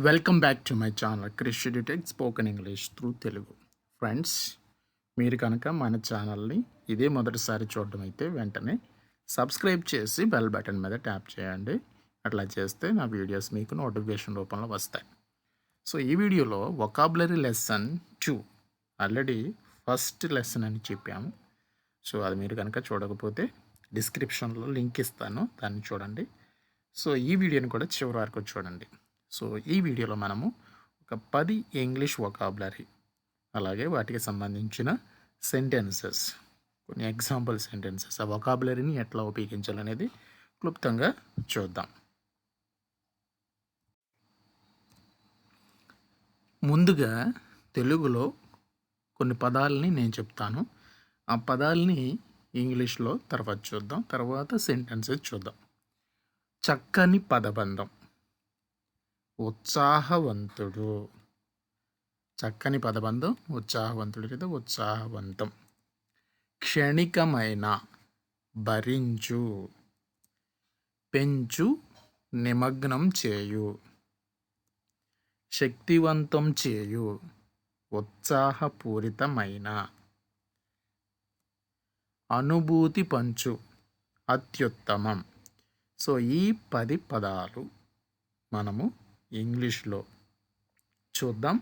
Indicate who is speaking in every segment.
Speaker 1: Welcome back to my channel Krish EduTech spoken English through Telugu. Friends, మీరు కనుక మన ఛానల్ని ఇదే మొదటిసారి చూడడం అయితే వెంటనే సబ్స్క్రైబ్ చేసి బెల్ బటన్ మీద ట్యాప్ చేయండి. అట్లా చేస్తే నా వీడియోస్ మీకు నోటిఫికేషన్ రూపంలో వస్తాయి. సో ఈ వీడియోలో vocabulary lesson 2 already first lesson అని చెప్పాము. సో అది మీరు కనుక చూడకపోతే డిస్క్రిప్షన్లో లింక్ ఇస్తాను, దాన్ని చూడండి. సో ఈ వీడియోని కూడా చివరి వరకు చూడండి. సో ఈ వీడియోలో మనము ఒక 10 ఇంగ్లీష్ వొకాబులరీ అలాగే వాటికి సంబంధించిన సెంటెన్సెస్, కొన్ని ఎగ్జాంపుల్ సెంటెన్సెస్, ఆ వొకాబులరీని ఎట్లా ఉపయోగించాలనేది క్లుప్తంగా చూద్దాం. ముందుగా తెలుగులో కొన్ని పదాలని నేను చెప్తాను, ఆ పదాలని ఇంగ్లీష్లో తర్వాత చూద్దాం, తర్వాత సెంటెన్సెస్ చూద్దాం. చక్కని పదబంధం, ఉత్సాహవంతుడు. చక్కని పదబంధం ఉత్సాహవంతుడు లేదా ఉత్సాహవంతం. క్షణికమైన, భరించు. పెంచు, నిమగ్నం చేయు. శక్తివంతం చేయు, ఉత్సాహపూరితమైన. అనుభూతి పంచు, అత్యుత్తమం. సో ఈ 10 పదాలు మనము ఇంగ్లీష్లో చూద్దాం.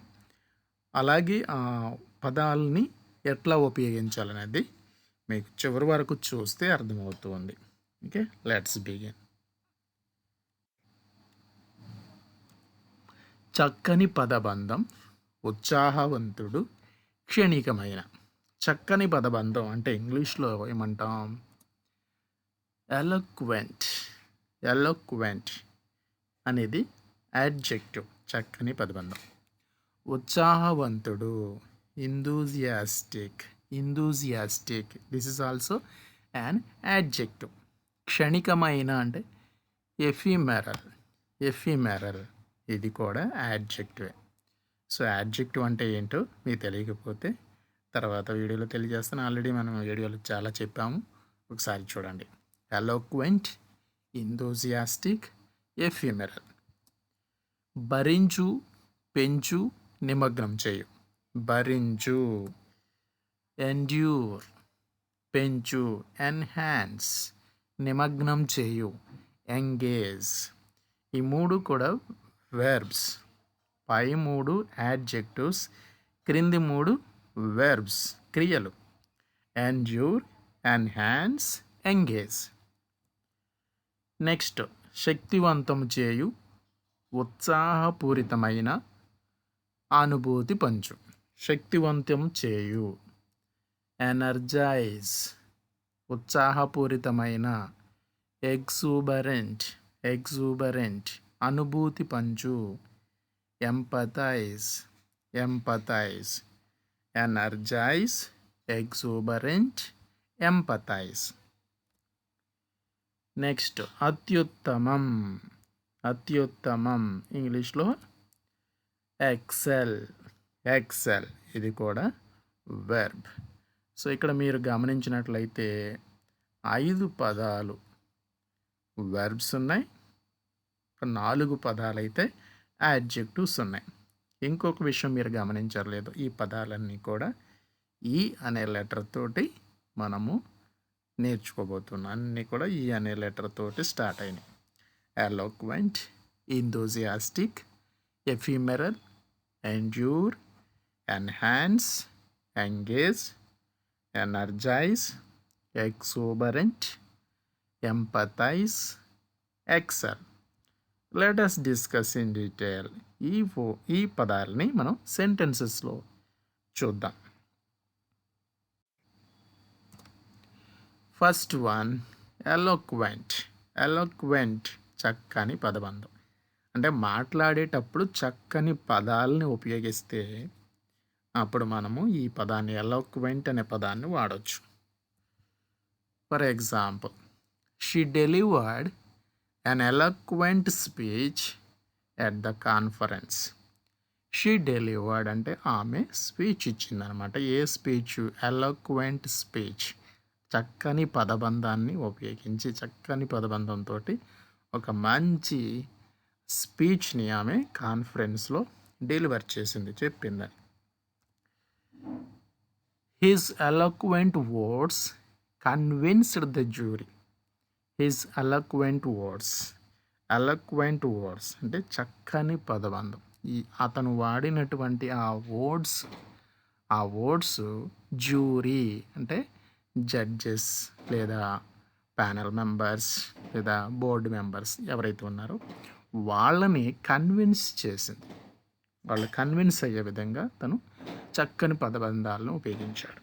Speaker 1: అలాగే ఆ పదాలని ఎట్లా ఉపయోగించాలనేది మీకు చివరి వరకు చూస్తే అర్థమవుతుంది. Okay, let's begin. చక్కని పదబంధం, ఉత్సాహవంతుడు, క్షణికమైన. చక్కని పదబంధం అంటే ఇంగ్లీష్లో ఏమంటాం? ఎలోక్వెంట్. ఎలోక్వెంట్ అనేది అడ్జెక్టివ్, చక్కని పదబంధం. ఉత్సాహవంతుడు, enthusiastic. Enthusiastic, this is also an adjective. క్షణికమైన అంటే ఎఫిమెరల్. ఎఫిమెరల్, ఇది కూడా అడ్జెక్టివే. సో అడ్జెక్టివ్ అంటే ఏంటో మీకు తెలియకపోతే తర్వాత వీడియోలో తెలియజేస్తాను. ఆల్రెడీ మనం వీడియోలో చాలా చెప్పాము, ఒకసారి చూడండి. Eloquent, enthusiastic, ఎఫిమెరల్. భరించు, పెంచు, నిమగ్నం చేయు. భరించు, ఎండ్యూర్. పెంచు, ఎన్హాన్స్. నిమగ్నం చేయు, ఎంగేజ్. ఈ మూడు కూడా వెర్బ్స్. పై 3 యాడ్జెక్టివ్స్, క్రింది 3 వెర్బ్స్, క్రియలు. Endure, enhance, engage. నెక్స్ట్, శక్తివంతం చేయు, ఉత్సాహపూరితమైన, అనుభూతి పంచు. శక్తివంతం చేయు, ఎనర్జైజ్. ఉత్సాహపూరితమైన, ఎగ్జూబరెంట్. ఎగ్జూబరెంట్, అనుభూతి పంచు. Empathise. Empathise. Energise, exuberant, empathise. Next, అత్యుత్తమం. అత్యుత్తమం ఇంగ్లీష్లో ఎక్సెల్. ఎక్సెల్, ఇది కూడా వెర్బ్. సో ఇక్కడ మీరు గమనించినట్లయితే 5 పదాలు వెర్బ్స్ ఉన్నాయి, 4 పదాలు అయితే యాడ్జెక్టివ్స్ ఉన్నాయి. ఇంకొక విషయం మీరు గమనించలేదు, ఈ పదాలన్నీ కూడా ఈ అనే లెటర్ తోటి మనము నేర్చుకోబోతున్నాం. అన్నీ కూడా ఈ అనే లెటర్ తోటి స్టార్ట్ అయినాయి. Eloquent, enthusiastic, ephemeral, endure, enhance, engage, energise, exuberant, empathise, excel. Let us discuss in detail. ఈ పదాలని మనం సెంటెన్సెస్లో చూద్దాం. First one, eloquent. ఎలోక్వెంట్, చక్కని పదబంధం. అంటే మాట్లాడేటప్పుడు చక్కని పదాలని ఉపయోగిస్తే అప్పుడు మనము ఈ పదాన్ని, ఎలోక్వెంట్ అనే పదాన్ని వాడవచ్చు. For example, she delivered an eloquent speech at the conference. She delivered అంటే ఆమె స్పీచ్ ఇచ్చిందనమాట. ఏ స్పీచ్? Eloquent speech. చక్కని పదబంధాన్ని ఉపయోగించి, చక్కని పదబంధంతో ఒక మంచి స్పీచ్ని ఆమె కాన్ఫరెన్స్లో డెలివర్ చేసింది, చెప్పిందని. His eloquent words convinced the jury. His eloquent words అంటే చక్కని పదబంధం. అతను వాడినటువంటి ఆ వర్డ్స్ జ్యూరీ అంటే జడ్జెస్ లేదా ప్యానల్ మెంబర్స్ లేదా బోర్డు మెంబర్స్ ఎవరైతే ఉన్నారో వాళ్ళని కన్విన్స్ చేసింది. వాళ్ళు కన్విన్స్ అయ్యే విధంగా తను చక్కని పదబంధాలను ఉపయోగించాడు.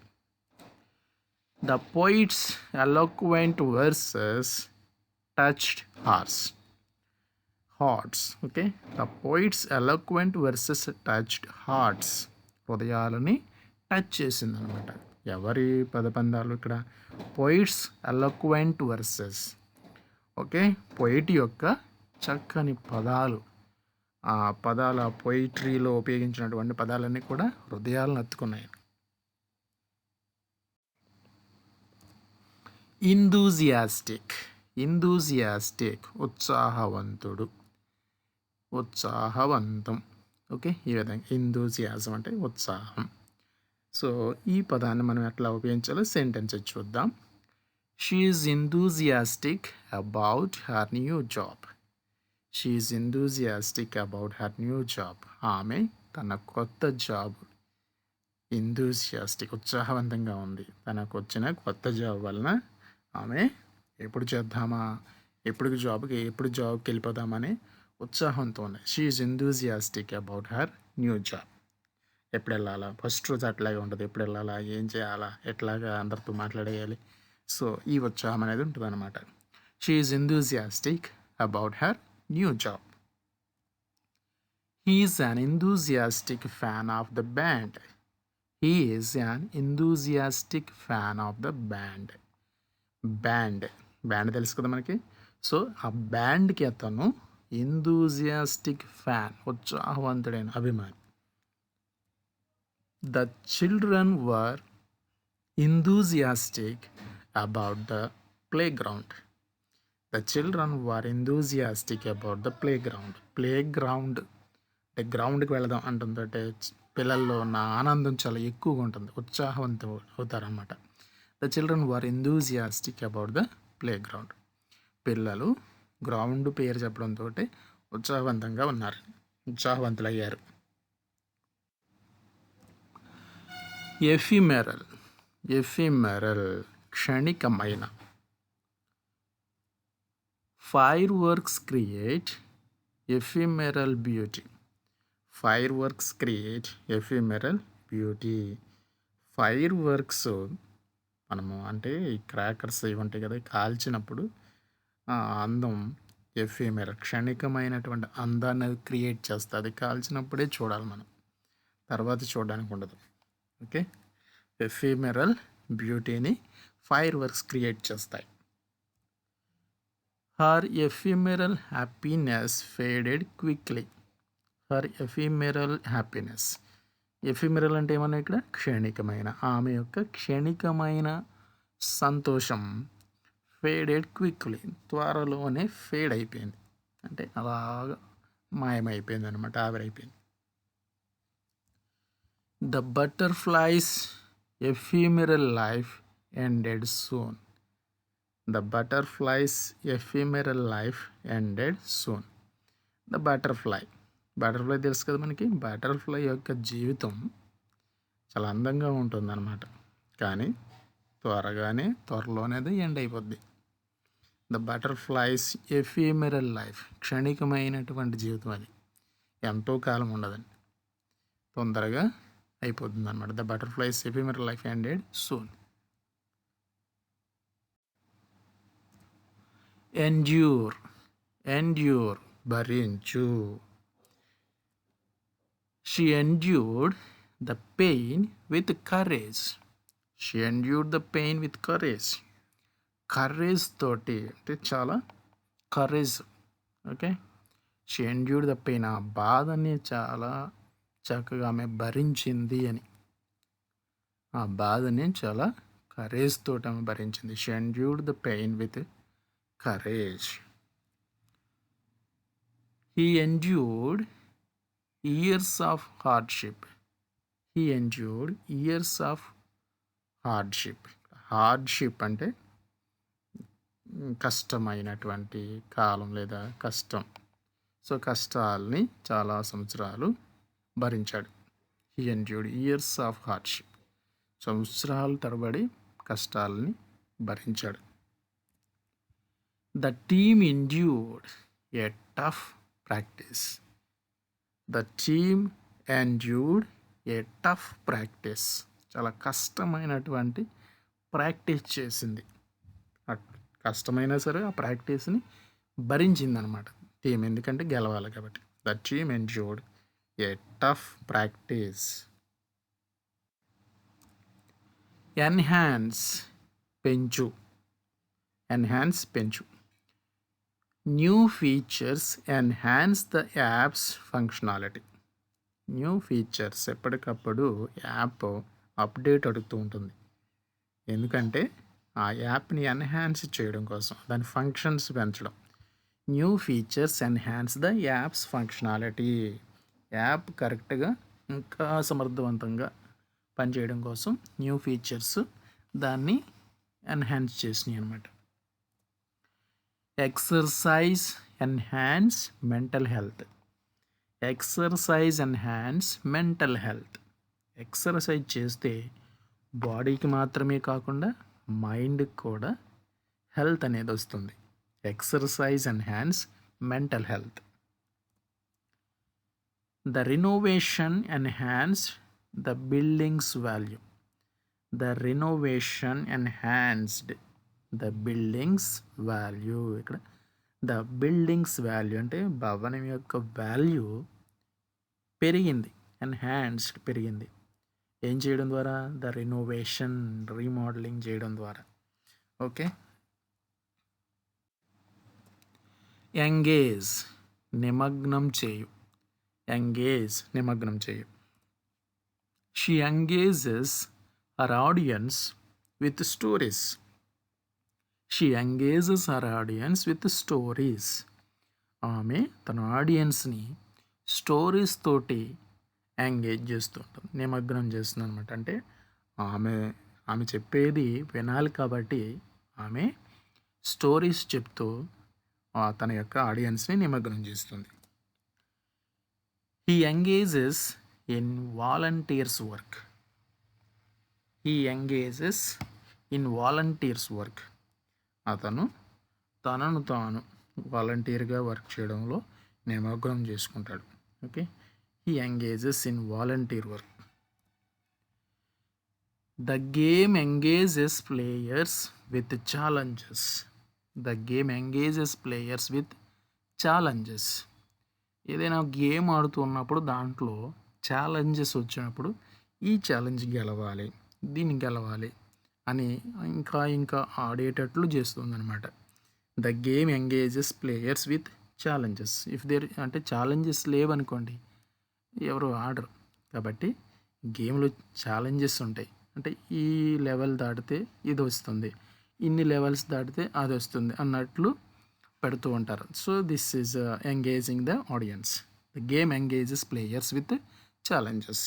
Speaker 1: The poet's eloquent verses touched hearts. Okay, the poet's eloquent verses touched hearts. హృదయాలని టచ్ చేసింది అనమాట. ఎవరి పదబంధాలు ఇక్కడ? Poet's eloquent verses. Okay, poet యొక్క చక్కని పదాలు, ఆ పదాల పొయిట్రీలో ఉపయోగించినటువంటి పదాలన్నీ కూడా హృదయాలను హత్తుకున్నాయి. ఇంథూజియాస్టిక్ ఉత్సాహవంతం. ఓకే, ఈ విధంగా ఇంథూజియాజం అంటే ఉత్సాహం. సో ఈ పదాన్ని మనం ఎట్లా ఉపయోగించాలో సెంటెన్స్ చూద్దాం. She is enthusiastic about her new job. ఆమె తన కొత్త జాబ్, ఉత్సాహవంతంగా ఉంది. తనకు వచ్చిన కొత్త జాబ్ వలన ఆమె ఎప్పుడు జాబ్కి వెళ్ళిపోదామని ఉత్సాహంతో ఉంది. She is enthusiastic about her new job. ఎప్పుడు వెళ్ళాలా, ఫస్ట్ రోజు అట్లాగే ఉంటుంది. ఎప్పుడు వెళ్ళాలా, ఏం చేయాలా, ఎట్లాగా అందరితో మాట్లాడేయాలి. సో ఈ ఉత్సాహం అనేది ఉంటుంది అనమాట. She is enthusiastic about her new job. He is an enthusiastic fan of the band. Band తెలుసు కదా మనకి. సో ఆ బ్యాండ్కి అతను ఎంథూజియాస్టిక్ ఫ్యాన్, ఉత్సాహవంతుడైన అభిమాని. The children were enthusiastic about the playground. అంటే గ్రౌండ్కి వెళదాం అంటుందంటే పిల్లల్లో ఉన్న ఆనందం చాలా ఎక్కువగా ఉంటుంది, ఉత్సాహవంతం అవుతారన్నమాట. The children were enthusiastic about the playground. పిల్లలు గ్రౌండ్ పేరు చెప్పడంతో ఉత్సాహవంతులయ్యారు. ఎఫిమెరల్ క్షణికమైన. Fireworks create ephemeral beauty. Fireworks మనము అంటే ఈ క్రాకర్స్ ఇవి ఉంటాయి కదా, కాల్చినప్పుడు అందం ఎఫిమెరల్, క్షణికమైనటువంటి అందాన్ని అది క్రియేట్ చేస్తుంది. అది కాల్చినప్పుడే చూడాలి మనం, తర్వాత చూడడానికి ఉండదు. ఓకే, ఎఫిమెరల్ బ్యూటీని ఫైర్ వర్క్స్ క్రియేట్ చేస్తాయి. Her ephemeral happiness faded quickly. Ephemeral అంటే ఏమన్నా ఇక్కడ క్షణికమైన, ఆమె యొక్క క్షణికమైన సంతోషం ఫేడెడ్ క్విక్లీ, త్వరలోనే ఫేడ్ అయిపోయింది, అంటే అలాగా మాయమైపోయింది అనమాట, ఆవిరైపోయింది. The butterfly's ephemeral life ended soon. The butterfly తెలుసు కదా మనకి. బటర్ఫ్లై యొక్క జీవితం చాలా అందంగా ఉంటుందన్నమాట, కానీ త్వరలోనే అది ఎండ్ అయిపోద్ది. ద బటర్ఫ్లైస్ ఎఫిమెరల్ లైఫ్, క్షణికమైనటువంటి జీవితం, అది ఎంతో కాలం ఉండదండి, తొందరగా అయిపోతుంది అనమాట. The butterfly's ephemeral life ended soon. endure భరించు. She endured the pain with courage. Courage తోటి, అంటే చాలా courage. Okay, she endured the pain, ఆ బాధని చాలా చక్కగా ఆమె భరించింది అని. ఆ బాధని చాలా కరేజ్ తోటి ఆమె భరించింది. She endured the pain with courage. He endured years of hardship. He endured years of hardship. Hardship అంటే కష్టమైనటువంటి కాలం లేదా కష్టం. సో కష్టాలని చాలా సంవత్సరాలు భరించాడు. He endured years of hardship. సంవత్సరాల తరబడి కష్టాలని భరించాడు. The team endured a tough practice. The team endured a tough practice. చాలా కష్టమైనటువంటి ప్రాక్టీస్ చేసింది. కష్టమైనా సరే ఆ ప్రాక్టీస్ని భరించింది అనమాట టీం, ఎందుకంటే గెలవాలి కాబట్టి. The team endured a tough practice. Enhance పెంచు. ఎన్హాన్స్ పెంచు. New features enhance the apps functionality. New features ఎప్పటికప్పుడు యాప్ అప్డేట్ అడుగుతూ ఉంటుంది. ఎందుకంటే ఆ యాప్ని ఎన్హాన్స్ చేయడం కోసం, దాని ఫంక్షన్స్ పెంచడం. New features enhance the apps functionality. App కరెక్ట్గా ఇంకా సమర్థవంతంగా పనిచేయడం కోసం న్యూ ఫీచర్స్ దాన్ని ఎన్హాన్స్ చేసినాయి అన్నమాట. Exercise enhance mental health. Exercise enhance mental health. Exercise చేస్తే బాడీకి మాత్రమే కాకుండా మైండ్కి కూడా హెల్త్ అనేది వస్తుంది. Exercise enhance mental health. The renovation enhance the buildings value. The renovation enhanced the buildings value. ఇక్కడ ద బిల్డింగ్స్ వాల్యూ అంటే భవనం యొక్క వాల్యూ పెరిగింది. ఎన్హాన్స్డ్ పెరిగింది. ఏం చేయడం ద్వారా? ద రినోవేషన్, రీమోడలింగ్ చేయడం ద్వారా. ఓకే. ఎంగేజ్ నిమగ్నం చేయు. ఎంగేజ్ నిమగ్నం చేయు. She engages her audience with stories. She engages her audience with stories. ఆమె తన ఆడియన్స్ని స్టోరీస్ తోటి ఎంగేజ్ చేస్తూ ఉంటుంది, నిమగ్నం చేస్తుంది అనమాట. అంటే ఆమె చెప్పేది వినాలి కాబట్టి ఆమె స్టోరీస్ చెప్తూ తన యొక్క ఆడియన్స్ని నిమగ్నం చేస్తుంది. He engages in volunteers work. He engages in volunteers work. అతను తనను తాను వాలంటీర్గా వర్క్ చేయడంలో నిమగ్నం చేసుకుంటాడు. Okay. He engages in volunteer work. The game engages players with challenges. The game engages players with challenges. ఏదైనా గేమ్ ఆడుతున్నప్పుడు దాంట్లో ఛాలెంజెస్ వచ్చినప్పుడు ఈ ఛాలెంజ్ గెలవాలి, దీన్ని గెలవాలి అని ఇంకా ఆడేటట్లు చేస్తుంది అనమాట. The game engages players with challenges. If there అంటే ఛాలెంజెస్ లేవనుకోండి ఎవరు ఆడరు. కాబట్టి గేమ్లో ఛాలెంజెస్ ఉంటాయి. అంటే ఈ లెవెల్ దాటితే ఇది వస్తుంది, ఇన్ని లెవెల్స్ దాటితే అది వస్తుంది అన్నట్లు పెడుతూ ఉంటారు. So this is engaging the audience. The game engages players with challenges.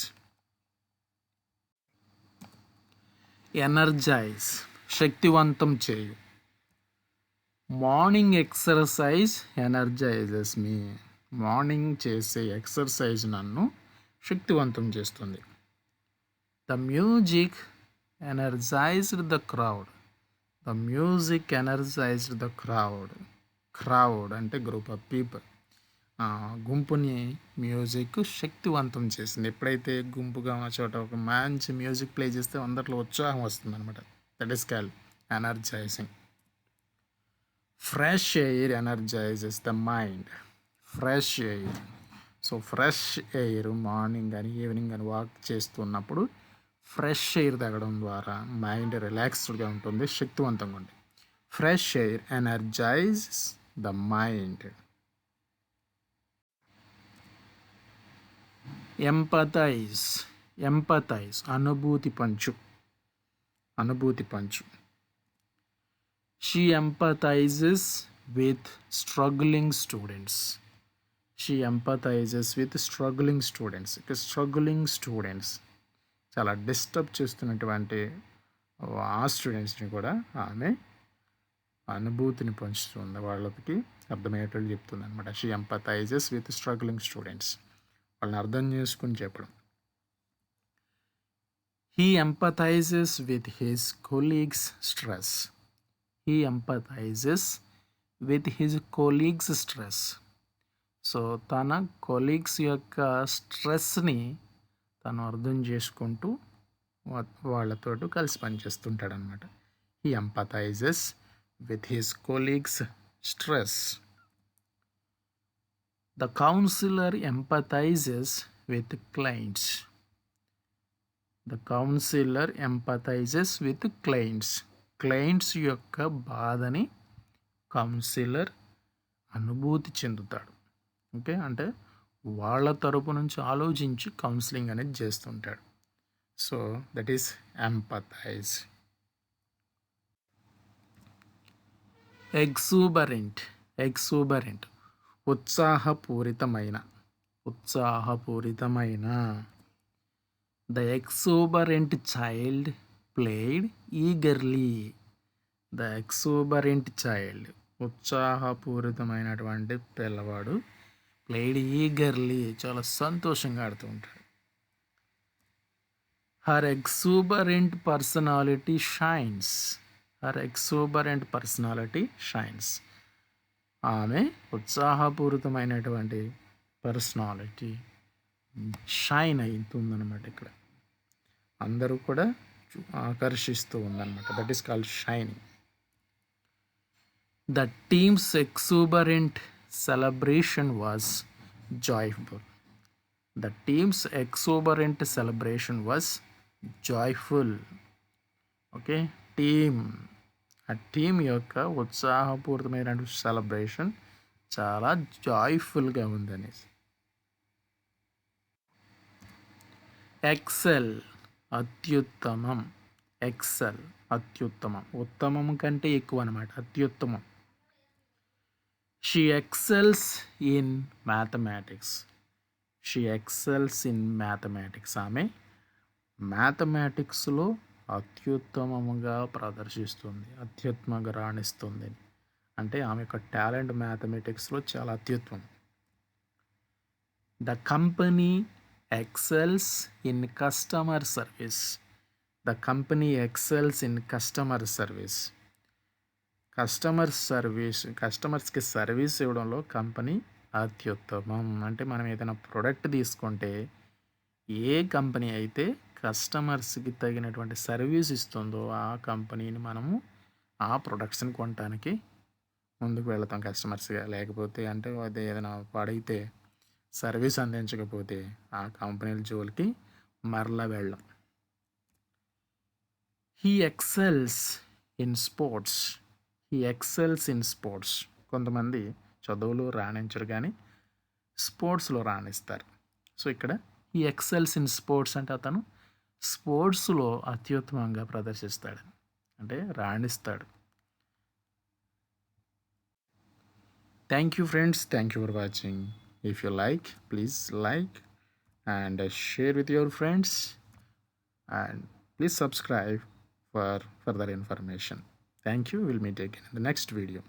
Speaker 1: Energize శక్తివంతం చేయు. Morning exercise energizes me. Morning చేసే ఎక్సర్సైజ్ నన్ను శక్తివంతం చేస్తుంది. The music energized the crowd. The music energized the crowd. Crowd అంటే గ్రూప్ ఆఫ్ పీపుల్. గుంపుని music శక్తివంతం చేసింది. ఎప్పుడైతే గుంపుగా ఉన్న చోట ఒక మంచి మ్యూజిక్ ప్లే చేస్తే అందరిలో ఉత్సాహం వస్తుంది అనమాట. That is called energising. Fresh air energises the mind. Fresh air. So fresh air morning కానీ ఈవినింగ్ కానీ వాక్ చేస్తున్నప్పుడు ఫ్రెష్ ఎయిర్ తాగడం ద్వారా మైండ్ రిలాక్స్డ్గా ఉంటుంది, శక్తివంతంగా ఉంటుంది. Fresh air energises the mind. Empathise. Empathise అనుభూతి పంచు. అనుభూతి పంచు. She empathises with struggling students. She empathises with struggling students. ఇక స్ట్రగులింగ్ స్టూడెంట్స్ చాలా డిస్టర్బ్ చేస్తున్నటువంటి ఆ స్టూడెంట్స్ని కూడా ఆమె అనుభూతిని పంచుతుంది, వాళ్ళకి అర్థమయ్యేటట్లు చెప్తుంది అనమాట. She empathises with struggling students, వాళ్ళని అర్థం చేసుకుని చెప్పడం. He empathises with his colleagues' stress. He empathises with his colleagues' stress. So తన కొలీగ్స్ యొక్క స్ట్రెస్ని తను అర్థం చేసుకుంటూ వాళ్ళతో కలిసి పనిచేస్తుంటాడు అనమాట. He empathises with his colleagues' stress. The counsellor empathises with clients. The counsellor empathises with clients. Clients యొక్క బాధని కౌన్సిలర్ అనుభూతి చెందుతాడు. ఓకే, అంటే వాళ్ళ తరపు నుంచి ఆలోచించి కౌన్సిలింగ్ అనేది చేస్తుంటాడు. So that is empathise. Exuberant. Exuberant ఉత్సాహపూరితమైన. ఉత్సాహపూరితమైన. The exuberant child played eagerly. The exuberant child ఉత్సాహపూరితమైనటువంటి పిల్లవాడు ప్లేడ్ ఈగర్లీ చాలా సంతోషంగా ఆడుతూ ఉంటాడు. Her exuberant personality shines. Her exuberant personality shines. ఆమె ఉత్సాహపూరితమైనటువంటి పర్సనాలిటీ షైన్ అవుతుందన్నమాట. ఇక్కడ అందరూ కూడా ఆకర్షిస్తూ ఉందన్నమాట. That is called shining. The teams exuberant celebration was joyful. The team's exuberant celebration was joyful. Okay, ఆ టీమ్ యొక్క ఉత్సాహపూరితమైన సెలబ్రేషన్ చాలా జాయ్ఫుల్గా ఉందనేసి. ఎక్సెల్ అత్యుత్తమం. ఎక్సెల్ అత్యుత్తమం, ఉత్తమం కంటే ఎక్కువ అనమాట, అత్యుత్తమం. She excels in mathematics. She excels in mathematics. ఆమె మ్యాథమెటిక్స్లో అత్యుత్తమముగా ప్రదర్శిస్తుంది, అత్యుత్తమంగా రాణిస్తుంది. అంటే ఆమె యొక్క టాలెంట్ మ్యాథమెటిక్స్లో చాలా అత్యుత్తమం. The company excels in customer service. The company excels in customer service. కస్టమర్స్కి సర్వీస్ ఇవ్వడంలో కంపెనీ అత్యుత్తమం. అంటే మనం ఏదైనా ప్రోడక్ట్ తీసుకుంటే ఏ కంపెనీ అయితే కస్టమర్స్కి తగినటువంటి సర్వీస్ ఇస్తుందో ఆ కంపెనీని మనము ఆ ప్రొడక్ట్స్ని కొనడానికి ముందుకు వెళతాం కస్టమర్స్గా. లేకపోతే అంటే అది ఏదైనా పాడైతే సర్వీస్ అందించకపోతే ఆ కంపెనీల జోలికి మరలా వెళ్ళం. He excels in sports. He excels in sports. కొంతమంది చదువులు రాణించరు కానీ స్పోర్ట్స్లో రాణిస్తారు. సో ఇక్కడ ఈ ఎక్సెల్స్ ఇన్ స్పోర్ట్స్ అంటే అతను స్పోర్ట్స్లో అత్యుత్తమంగా ప్రదర్శిస్తాడు, అంటే రాణిస్తాడు. Thank you friends, thank you for watching. If you like, please like and share with your friends, and please subscribe for further information. Thank you. We'll meet again in the next video.